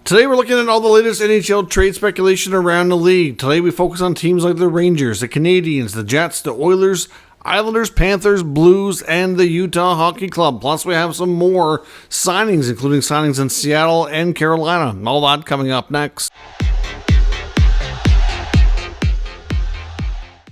Today we're looking at all the latest NHL trade speculation around the league. Today we focus on teams like the Rangers, the Canadiens, the Jets, the Oilers, Islanders, Panthers, Blues, and the Utah Hockey Club. Plus we have some more signings, including signings in Seattle and Carolina. All that coming up next.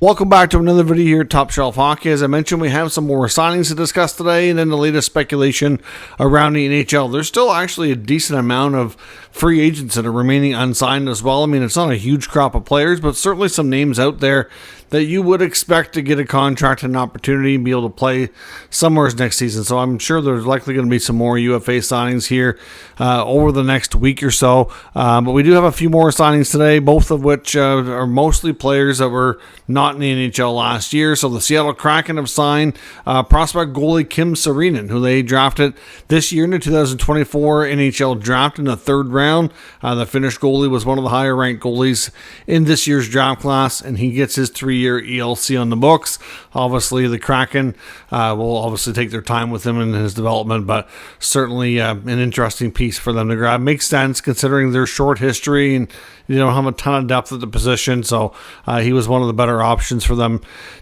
Welcome back to another video here at Top Shelf Hockey. As I mentioned, we have some more signings to discuss today and then the latest speculation around the NHL. There's still actually a decent amount of free agents that are remaining unsigned as well. I mean, it's not a huge crop of players, but certainly some names out there that you would expect to get a contract and an opportunity and be able to play somewhere next season. So I'm sure there's likely going to be some more UFA signings here over the next week or so. But we do have a few more signings today, both of which are mostly players that were not in the NHL last year. So the Seattle Kraken have signed prospect goalie Kim Saarinen, who they drafted this year in the 2024 NHL draft in the third round. The Finnish goalie was one of the higher ranked goalies in this year's draft class, and he gets his 3-year ELC on the books. Obviously, the Kraken will obviously take their time with him in his development, but certainly an interesting piece for them to grab. Makes sense considering their short history and you don't have a ton of depth at the position, so he was one of the better options for them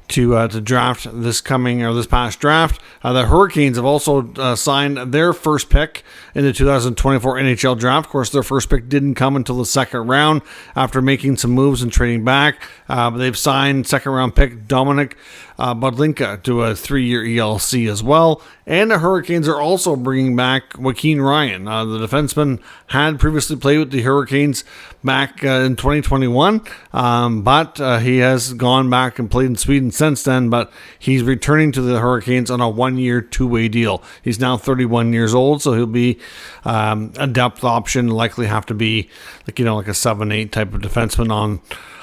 to draft this past draft. The Hurricanes have also signed their first pick in the 2024 NHL draft. Of course, their first pick didn't come until the second round after making some moves and trading back. But they've signed second round pick Dominic Budlinka to a 3-year ELC as well. And the Hurricanes are also bringing back Joaquin Ryan. The defenseman had previously played with the Hurricanes back in 2021, but he has gone back and played in Sweden since then, but he's returning to the Hurricanes on a 1-year, 2-way deal. He's now 31 years old, so he'll be a depth option, likely have to be like a 7-8 type of defenseman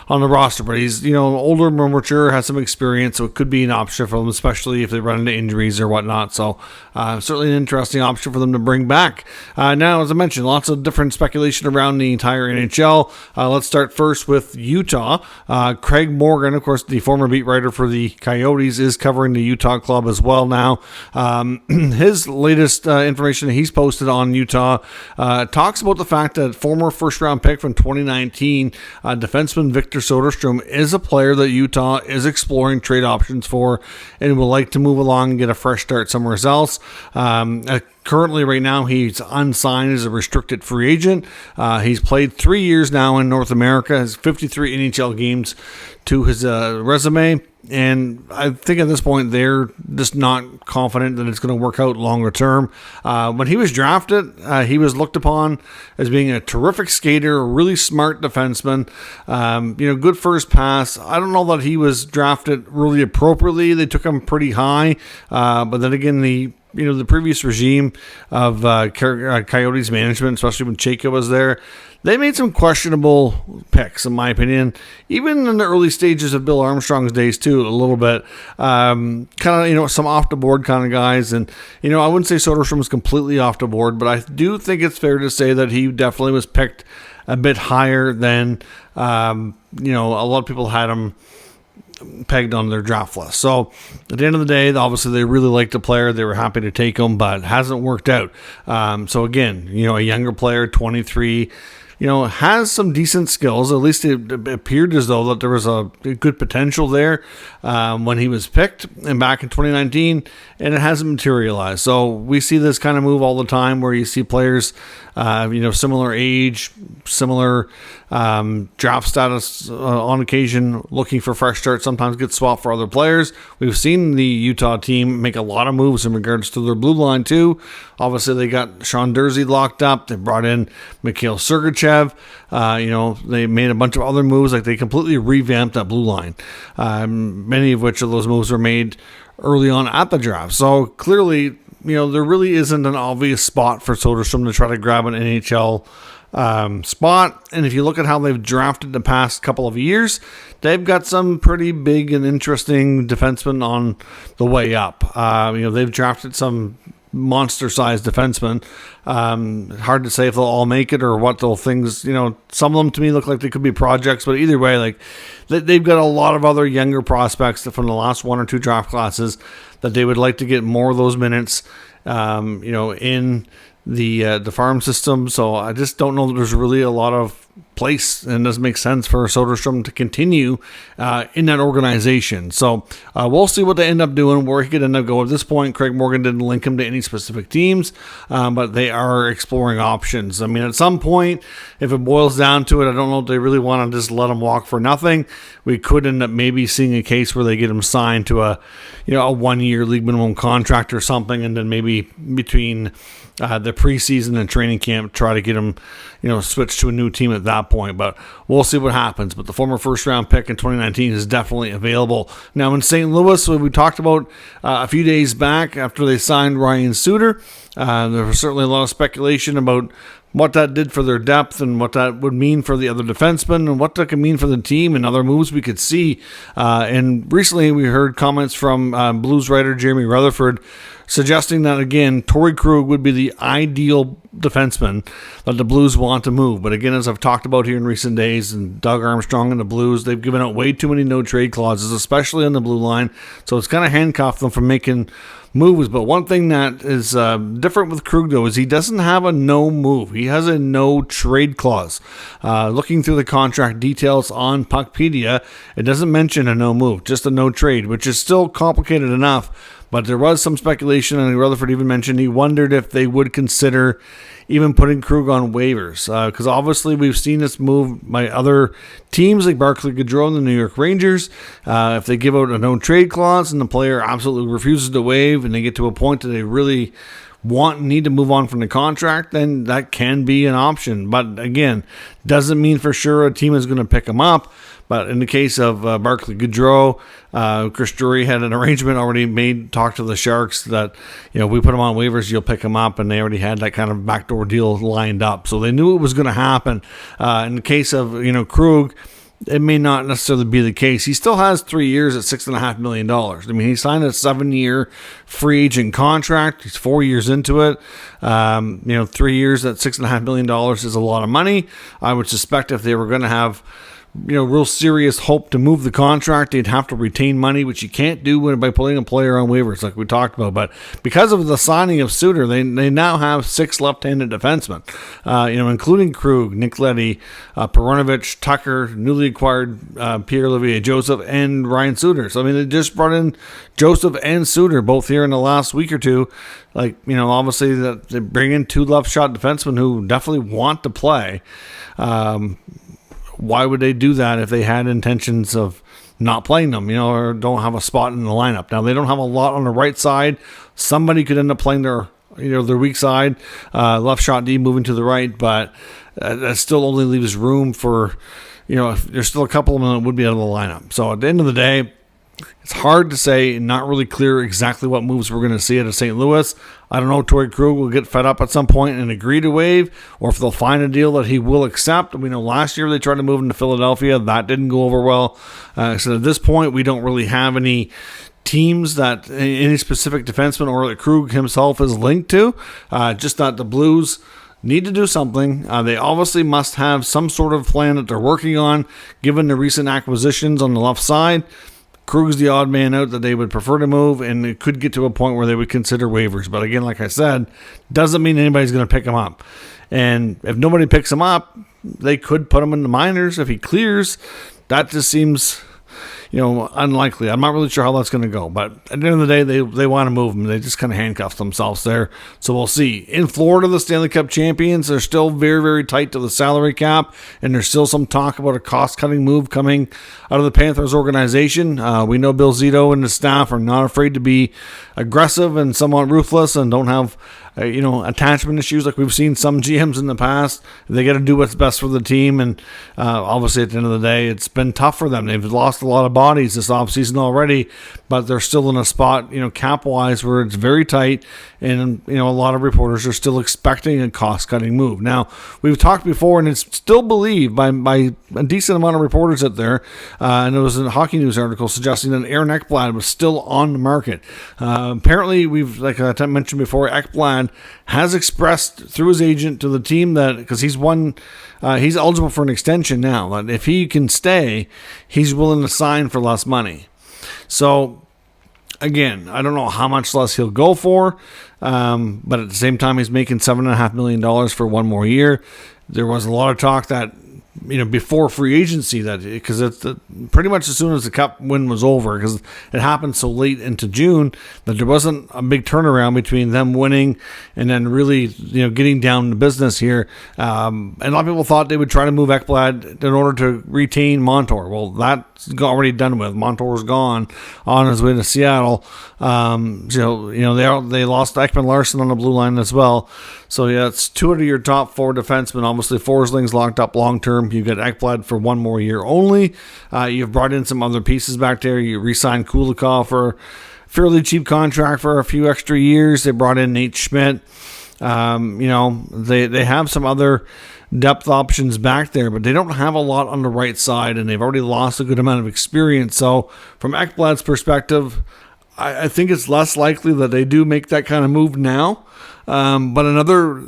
on the roster, but he's older, more mature, has some experience, so it could be an option for them, especially if they run into injuries or whatnot. So certainly an interesting option for them to bring back. Now, as I mentioned, lots of different speculation around the entire NHL. Let's start first with Utah. Craig Morgan, of course, the former beat writer for the Coyotes, is covering the Utah club as well now. His latest information that he's posted on Utah talks about the fact that former first-round pick from 2019, defenseman Victor Soderstrom, is a player that Utah is exploring trade options for and would like to move along and get a fresh start somewhere else. Currently, right now, he's unsigned as a restricted free agent. He's played 3 years now in North America, has 53 NHL games to his resume. And I think at this point, they're just not confident that it's going to work out longer term. When he was drafted, he was looked upon as being a terrific skater, a really smart defenseman, good first pass. I don't know that he was drafted really appropriately. They took him pretty high. But then again, the previous regime of Coyotes management, especially when Shea was there, they made some questionable picks, in my opinion, even in the early stages of Bill Armstrong's days, too, a little bit. Kind of, some off-the-board kind of guys. And, I wouldn't say Soderstrom was completely off the board, but I do think it's fair to say that he definitely was picked a bit higher than, a lot of people had him pegged on their draft list. So at the end of the day, obviously they really liked the player. They were happy to take him, but it hasn't worked out. So again, a younger player, 23, has some decent skills. At least it appeared as though that there was a good potential there when he was picked and back in 2019, and it hasn't materialized. So we see this kind of move all the time where you see players, similar age, similar draft status on occasion, looking for fresh starts, sometimes get swapped for other players. We've seen the Utah team make a lot of moves in regards to their blue line too. Obviously, they got Sean Durzi locked up. They brought in Mikhail Sergachev. They made a bunch of other moves. Like they completely revamped that blue line. Many of which of those moves were made early on at the draft. So clearly, there really isn't an obvious spot for Soderstrom to try to grab an NHL spot. And if you look at how they've drafted the past couple of years, they've got some pretty big and interesting defensemen on the way up. They've drafted some monster-sized defensemen. Hard to say if they'll all make it or what they'll things. Some of them to me look like they could be projects, but either way, like they've got a lot of other younger prospects from the last 1 or 2 draft classes that they would like to get more of those minutes. In the farm system. So I just don't know that there's really a lot of place, and it doesn't make sense for Soderstrom to continue in that organization. So we'll see what they end up doing, where he could end up going. At this point, Craig Morgan didn't link him to any specific teams, but they are exploring options. I mean, at some point, if it boils down to it, I don't know if they really want to just let him walk for nothing. We could end up maybe seeing a case where they get him signed to a 1-year league minimum contract or something, and then maybe between the preseason and training camp, try to get him, switched to a new team at that point. But we'll see what happens. But the former first-round pick in 2019 is definitely available. Now, in St. Louis, we talked about a few days back after they signed Ryan Suter, there was certainly a lot of speculation about what that did for their depth and what that would mean for the other defensemen and what that could mean for the team and other moves we could see. And recently we heard comments from Blues writer Jeremy Rutherford suggesting that, again, Torrey Krug would be the ideal defenseman that the Blues want to move. But again, as I've talked about here in recent days, and Doug Armstrong and the Blues, they've given out way too many no-trade clauses, especially on the blue line. So it's kind of handcuffed them from making moves. But one thing that is different with Krug, though, is he doesn't have a no move. He has a no trade clause. Looking through the contract details on Puckpedia, it doesn't mention a no move, just a no trade, which is still complicated enough. But there was some speculation, and Rutherford even mentioned he wondered if they would consider even putting Krug on waivers. Because obviously we've seen this move by other teams like Barclay Goodrow and the New York Rangers. If they give out a no-trade clause and the player absolutely refuses to waive and they get to a point that they really want and need to move on from the contract, then that can be an option. But again, doesn't mean for sure a team is going to pick him up. But in the case of Barclay Goodrow, Chris Drury had an arrangement already made, talked to the Sharks that, we put him on waivers, you'll pick him up, and they already had that kind of backdoor deal lined up. So they knew it was going to happen. In the case of, Krug, it may not necessarily be the case. He still has 3 years at $6.5 million. I mean, he signed a 7-year free agent contract. He's 4 years into it. 3 years at $6.5 million is a lot of money. I would suspect if they were going to have real serious hope to move the contract, they'd have to retain money, which you can't do by putting a player on waivers like we talked about. But because of the signing of Suter, they now have 6 left-handed defensemen, including Krug, Nick Leddy, Perunovich, Tucker, newly acquired Pierre-Olivier Joseph, and Ryan Suter. So, I mean, they just brought in Joseph and Suter both here in the last week or two. Obviously that they bring in 2 left-shot defensemen who definitely want to play. Why would they do that if they had intentions of not playing them, or don't have a spot in the lineup? Now, they don't have a lot on the right side. Somebody could end up playing their weak side, left shot D moving to the right, but that still only leaves room for, there's still a couple of them that would be out of the lineup. So at the end of the day, it's hard to say, not really clear exactly what moves we're going to see out of St. Louis. I don't know, Torrey Krug will get fed up at some point and agree to waive, or if they'll find a deal that he will accept. We know last year they tried to move him to Philadelphia. That didn't go over well. So at this point, we don't really have any teams that any specific defenseman or that Krug himself is linked to. Just that the Blues need to do something. They obviously must have some sort of plan that they're working on, given the recent acquisitions on the left side. Krug's the odd man out that they would prefer to move, and it could get to a point where they would consider waivers. But again, like I said, doesn't mean anybody's going to pick him up. And if nobody picks him up, they could put him in the minors. If he clears, that just seems, unlikely. I'm not really sure how that's going to go. But at the end of the day, they want to move him. They just kind of handcuff themselves there. So we'll see. In Florida, the Stanley Cup champions, they're still very, very tight to the salary cap. And there's still some talk about a cost-cutting move coming out of the Panthers organization. We know Bill Zito and the staff are not afraid to be aggressive and somewhat ruthless and don't have attachment issues like we've seen some GMs in the past. They got to do what's best for the team, and obviously at the end of the day, it's been tough for them. They've lost a lot of bodies this offseason already, but they're still in a spot, cap-wise, where it's very tight, and a lot of reporters are still expecting a cost-cutting move. Now, we've talked before, and it's still believed by a decent amount of reporters out there, and there was a Hockey News article suggesting that Aaron Ekblad was still on the market. Apparently, like I mentioned before, Ekblad has expressed through his agent to the team that, because he's eligible for an extension now, that if he can stay, he's willing to sign for less money. So Again, I don't know how much less he'll go for, but at the same time, he's making $7.5 million for one more year. There was a lot of talk that, before free agency, that because it's pretty much as soon as the Cup win was over, because it happened so late into June, that there wasn't a big turnaround between them winning and then really, getting down to business here. And a lot of people thought they would try to move Ekblad in order to retain Montour. Well, that's already done with. Montour's gone on his way to Seattle. They lost Ekman Larsson on the blue line as well. So yeah, it's two of your top four defensemen. Obviously, Forsling's locked up long term. You get Ekblad for one more year only. You've brought in some other pieces back there. You re-signed Kulikov for a fairly cheap contract for a few extra years. They brought in Nate Schmidt. They have some other depth options back there, but they don't have a lot on the right side, and they've already lost a good amount of experience. So from Ekblad's perspective, I think it's less likely that they do make that kind of move now. But another,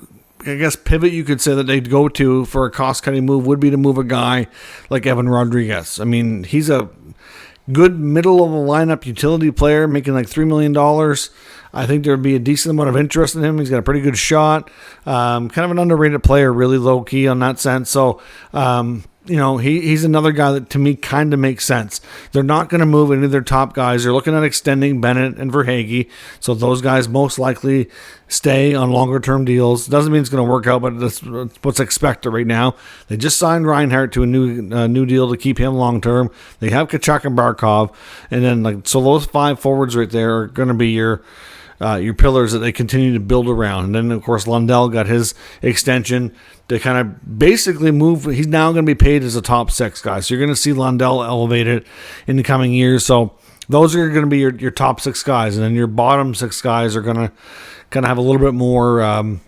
pivot you could say that they'd go to for a cost-cutting move would be to move a guy like Evan Rodriguez. I mean, he's a good middle-of-the-lineup utility player, making like $3 million. I think there would be a decent amount of interest in him. He's got a pretty good shot. Kind of an underrated player, really low-key on that sense. So, he's another guy that to me kind of makes sense. They're not going to move any of their top guys. They're looking at extending Bennett and Verhaeghe. So those guys most likely stay on longer term deals. Doesn't mean it's going to work out, but that's what's expected right now. They just signed Reinhart to a new deal to keep him long term. They have Kachuk and Barkov, and then so those five forwards right there are going to be your pillars that they continue to build around. And then, of course, Lundell got his extension to kind of basically move. He's now going to be paid as a top six guy. So you're going to see Lundell elevated in the coming years. So those are going to be your top six guys. And then your bottom six guys are going to kind of have a little bit more,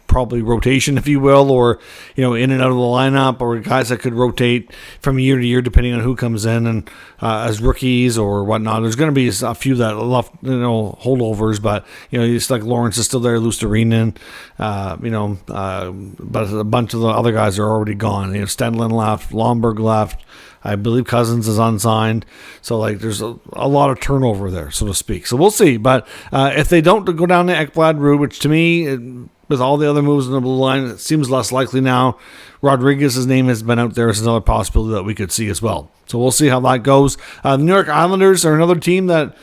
probably rotation, if you will, or, in and out of the lineup, or guys that could rotate from year to year depending on who comes in and as rookies or whatnot. There's going to be a few that left, holdovers, but, just like Lawrence is still there, Lusterinen, but a bunch of the other guys are already gone. Stenlin left, Lomberg left. I believe Cousins is unsigned. So, there's a lot of turnover there, so to speak. So, we'll see. But if they don't go down the Ekblad route, which to me, with all the other moves in the blue line, it seems less likely now. Rodriguez's name has been out there as another possibility that we could see as well. So, we'll see how that goes. The New York Islanders are another team that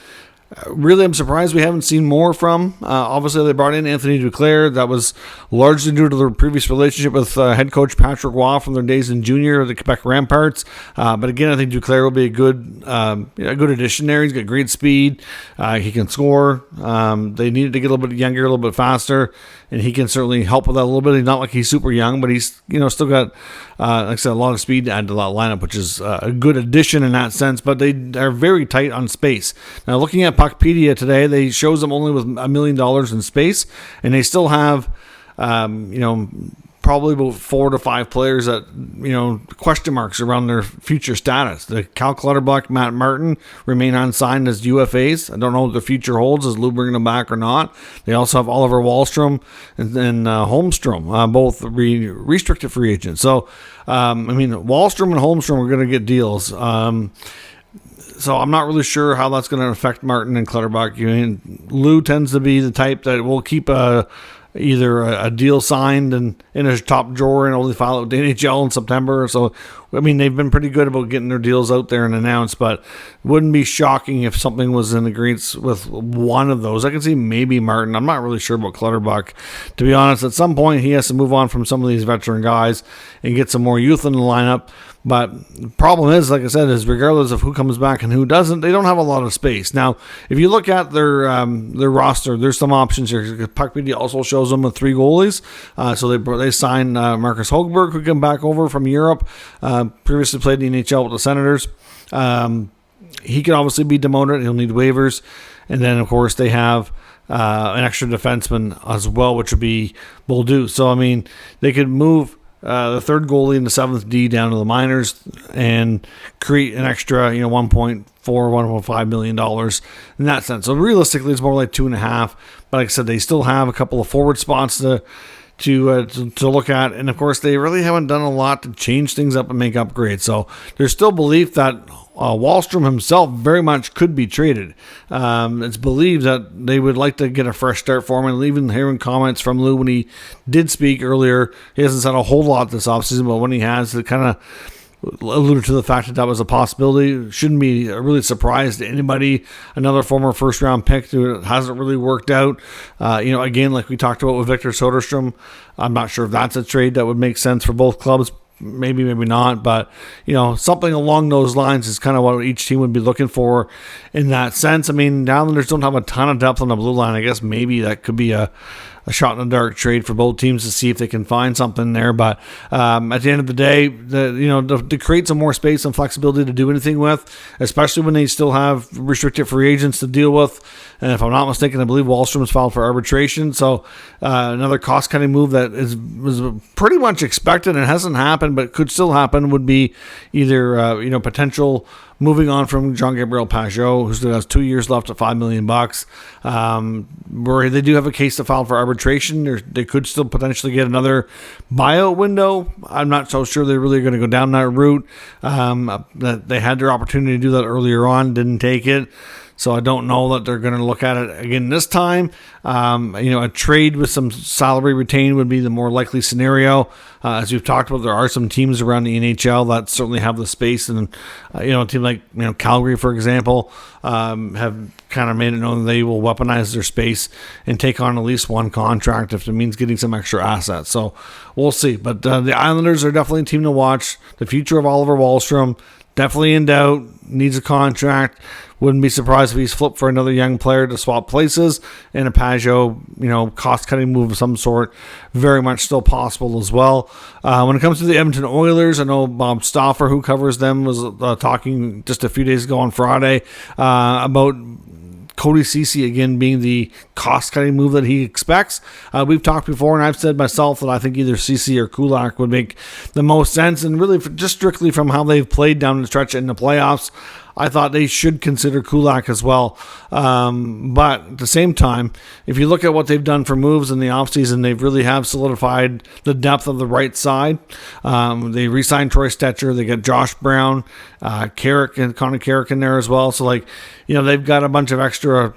really I'm surprised we haven't seen more from. Obviously, they brought in Anthony Duclair. That was largely due to their previous relationship with head coach Patrick Roy from their days in junior of the Quebec Ramparts. But again, I think Duclair will be a good addition there. He's got great speed. He can score. They needed to get a little bit younger, a little bit faster, and he can certainly help with that a little bit. He's not like he's super young, but he's still got like I said, a lot of speed to add to that lineup, which is a good addition in that sense. But they are very tight on space. Now, looking at Puckpedia today, they shows them only with $1 million in space, and they still have, probably about 4 to 5 players that, question marks around their future status. The Cal Clutterbuck, Matt Martin remain unsigned as UFAs. I don't know what the future holds. Is Lou bringing them back or not? They also have Oliver Wahlstrom and Holmstrom, both restricted free agents. So, Wahlstrom and Holmstrom are going to get deals. So I'm not really sure how that's going to affect Martin and Clutterbuck. Lou tends to be the type that will keep either a deal signed and in his top drawer and only file it with the NHL in September. So, they've been pretty good about getting their deals out there and announced, but it wouldn't be shocking if something was in agreement with one of those. I can see maybe Martin. I'm not really sure about Clutterbuck. To be honest, at some point he has to move on from some of these veteran guys and get some more youth in the lineup. But the problem is, like I said, is regardless of who comes back and who doesn't, they don't have a lot of space. Now, if you look at their roster, there's some options here. Puckpedia also shows them with 3 goalies. So they signed Marcus Hogberg, who came back over from Europe, previously played in the NHL with the Senators. He could obviously be demoted. He'll need waivers. And then, of course, they have an extra defenseman as well, which would be Boldu. So, they could move the third goalie in the 7th D down to the minors and create an extra, $1.5 million in that sense. So realistically, it's more like 2.5. But like I said, they still have a couple of forward spots to to look at. And of course, they really haven't done a lot to change things up and make upgrades. So there's still belief that Wahlstrom himself very much could be traded. It's believed that they would like to get a fresh start for him. And even hearing comments from Lou when he did speak earlier, he hasn't said a whole lot this offseason, but when he has, it kind of alluded to the fact that was a possibility. Shouldn't be a really surprise to anybody. Another former first-round pick who hasn't really worked out. Again, like we talked about with Victor Soderstrom, I'm not sure if that's a trade that would make sense for both clubs. Maybe not, but something along those lines is kind of what each team would be looking for in that sense. I mean, the Islanders don't have a ton of depth on the blue line. I guess maybe that could be a shot in the dark trade for both teams to see if they can find something there. But at the end of the day, to create some more space and flexibility to do anything with, especially when they still have restricted free agents to deal with. And if I'm not mistaken, I believe Wahlstrom has filed for arbitration. So another cost-cutting move that was pretty much expected and hasn't happened, but could still happen, would be either potential moving on from Jean-Gabriel Pageau, who still has 2 years left at $5 million. Where they do have a case to file for arbitration, they could still potentially get another buyout window. I'm not so sure they're really going to go down that route. That they had their opportunity to do that earlier on, didn't take it. So I don't know that they're going to look at it again this time. A trade with some salary retained would be the more likely scenario. As we've talked about, there are some teams around the NHL that certainly have the space, and a team like Calgary, for example, have kind of made it known that they will weaponize their space and take on at least one contract if it means getting some extra assets. So we'll see. But the Islanders are definitely a team to watch. The future of Oliver Wahlstrom, definitely in doubt, needs a contract. Wouldn't be surprised if he's flipped for another young player to swap places, and a Pageau, cost-cutting move of some sort, very much still possible as well. When it comes to the Edmonton Oilers, I know Bob Stauffer, who covers them, was talking just a few days ago on Friday about Cody Ceci again being the cost-cutting move that he expects. We've talked before, and I've said myself that I think either Ceci or Kulak would make the most sense, and really just strictly from how they've played down the stretch in the playoffs, I thought they should consider Kulak as well. But at the same time, if you look at what they've done for moves in the offseason, they really have solidified the depth of the right side. They re-signed Troy Stetcher. They got Josh Brown, Carrick, and Connor Carrick in there as well. So, they've got a bunch of extra,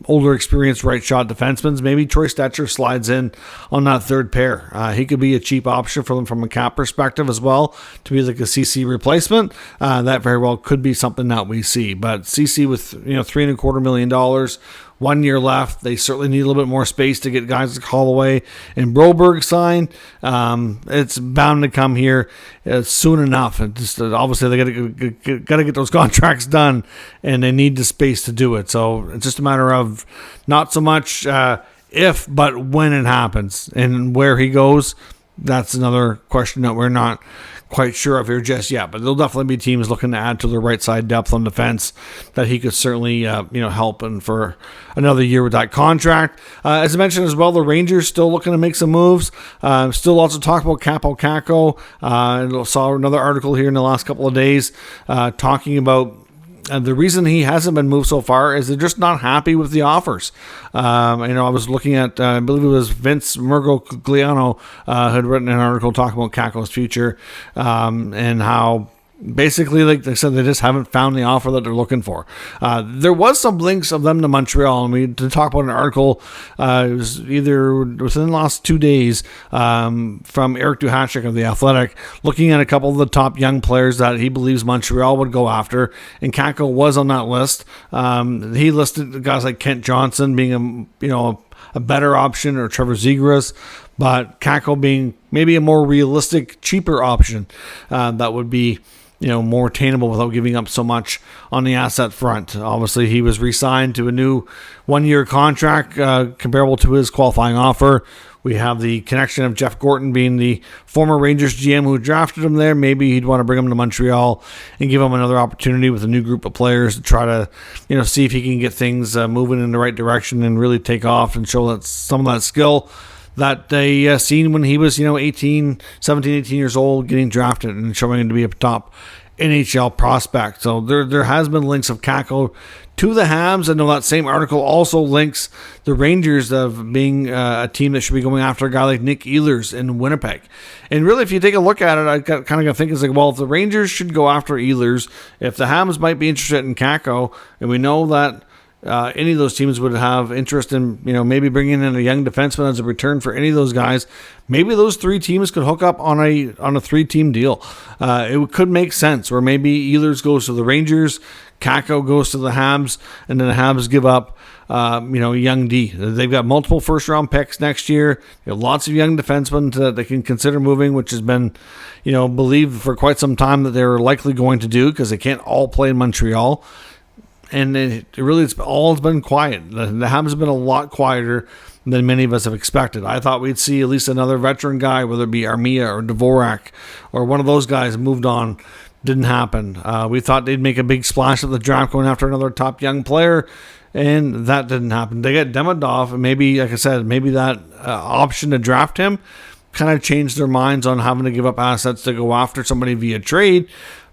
older, experienced right shot defensemen. Maybe Troy Stetcher slides in on that third pair. He could be a cheap option for them from a cap perspective as well, to be like a CC replacement. That very well could be something that we see. But CC with $3.25 million, 1 year left, they certainly need a little bit more space to get guys like Holloway and Broberg signed. It's bound to come here soon enough. And just obviously they got to get those contracts done, and they need the space to do it. So it's just a matter of not so much if, but when it happens, and where he goes. That's another question that we're not quite sure of here just yet, but there'll definitely be teams looking to add to their right side depth on defense that he could certainly help and for another year with that contract. As I mentioned as well, the Rangers still looking to make some moves. Still lots of talk about Capo Caco. I saw another article here in the last couple of days talking about the reason he hasn't been moved so far is they're just not happy with the offers. I was looking at, I believe it was Vince Mergogliano had written an article talking about Caco's future and how basically, like they said, they just haven't found the offer that they're looking for. There was some links of them to Montreal, and we did talk about an article. It was either within the last 2 days from Eric Duhashik of The Athletic, looking at a couple of the top young players that he believes Montreal would go after, and Kako was on that list. He listed guys like Kent Johnson being a better option, or Trevor Zegras, but Kako being maybe a more realistic, cheaper option that would be more attainable without giving up so much on the asset front. Obviously, he was re-signed to a new 1 year contract comparable to his qualifying offer. We have the connection of Jeff Gorton being the former Rangers GM who drafted him there. Maybe he'd want to bring him to Montreal and give him another opportunity with a new group of players to try to, see if he can get things moving in the right direction and really take off and show that some of that skill that they seen when he was, 17, 18 years old, getting drafted and showing him to be a top NHL prospect. So there has been links of Kakko to the Habs. I know that same article also links the Rangers of being a team that should be going after a guy like Nick Ehlers in Winnipeg. And really, if you take a look at it, I kind of think it's like, well, if the Rangers should go after Ehlers, if the Habs might be interested in Kakko, and we know that any of those teams would have interest in, maybe bringing in a young defenseman as a return for any of those guys. Maybe those three teams could hook up on a 3-team deal. It could make sense where maybe Ehlers goes to the Rangers, Kakko goes to the Habs, and then the Habs give up, young D. They've got multiple first-round picks next year. They have lots of young defensemen that they can consider moving, which has been, believed for quite some time that they're likely going to do because they can't all play in Montreal. And it's been quiet. The Habs have been a lot quieter than many of us have expected. I thought we'd see at least another veteran guy, whether it be Armia or Dvorak or one of those guys moved on. Didn't happen. We thought they'd make a big splash at the draft going after another top young player, and that didn't happen. They got Demidov, and maybe, like I said, maybe that option to draft him kind of changed their minds on having to give up assets to go after somebody via trade.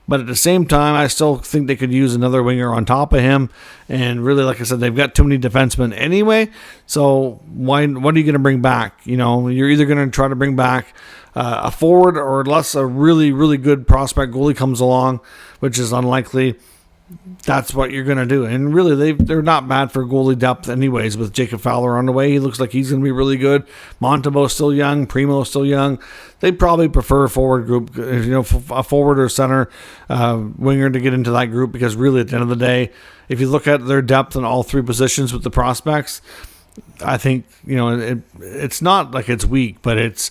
But at the same time, I still think they could use another winger on top of him. And really, like I said, they've got too many defensemen anyway. So what are you going to bring back? You're either going to try to bring back a forward, or unless a really, really good prospect goalie comes along, which is unlikely, that's what you're going to do. And really, they're not bad for goalie depth anyways. With Jacob Fowler on the way, he looks like he's going to be really good. Montebo's still young. Primo's still young. They probably prefer a forward group, a forward or center winger to get into that group, because really, at the end of the day, if you look at their depth in all three positions with the prospects, I think, it's not like it's weak, but it's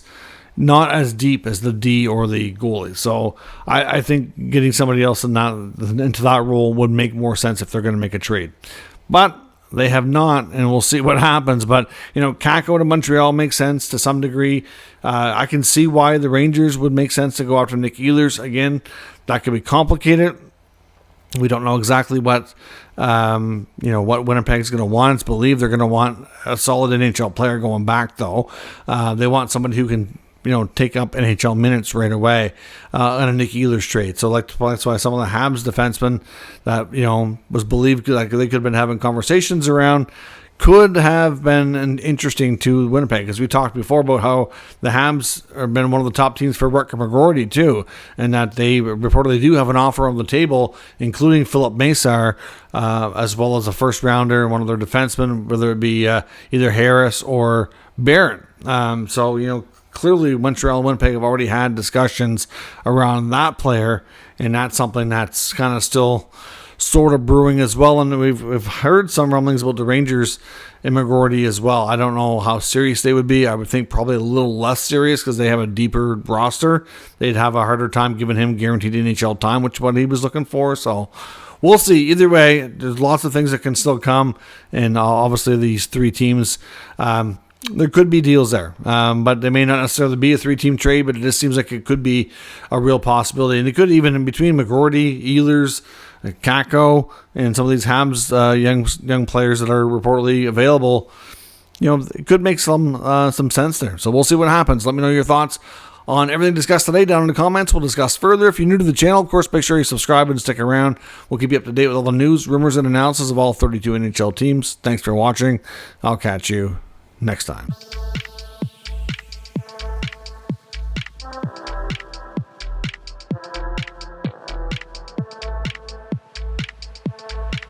not as deep as the D or the goalie. So I think getting somebody else into that role would make more sense if they're going to make a trade. But they have not, and we'll see what happens. But, Kakko to Montreal makes sense to some degree. I can see why the Rangers would make sense to go after Nick Ehlers. Again, that could be complicated. We don't know exactly what Winnipeg's going to want. It's believed they're going to want a solid NHL player going back, though. They want somebody who can take up NHL minutes right away on a Nick Ehlers trade. So that's why some of the Habs defensemen that, was believed like they could have been having conversations around could have been interesting to Winnipeg, because we talked before about how the Habs have been one of the top teams for Rutger McGroarty too, and that they reportedly do have an offer on the table, including Philip Mesar, as well as a first rounder and one of their defensemen, whether it be either Harris or Barron. Clearly, Montreal and Winnipeg have already had discussions around that player, and that's something that's kind of still sort of brewing as well. And we've heard some rumblings about the Rangers and McGroarty as well. I don't know how serious they would be. I would think probably a little less serious because they have a deeper roster. They'd have a harder time giving him guaranteed NHL time, which is what he was looking for. So we'll see. Either way, there's lots of things that can still come, and obviously these three teams, there could be deals there, but they may not necessarily be a 3-team trade, but it just seems like it could be a real possibility. And it could even, in between McGroarty, Ehlers, Kakko, and some of these Habs young players that are reportedly available, it could make some sense there. So we'll see what happens. Let me know your thoughts on everything discussed today down in the comments. We'll discuss further. If you're new to the channel, of course, make sure you subscribe and stick around. We'll keep you up to date with all the news, rumors, and analysis of all 32 NHL teams. Thanks for watching. I'll catch you next time.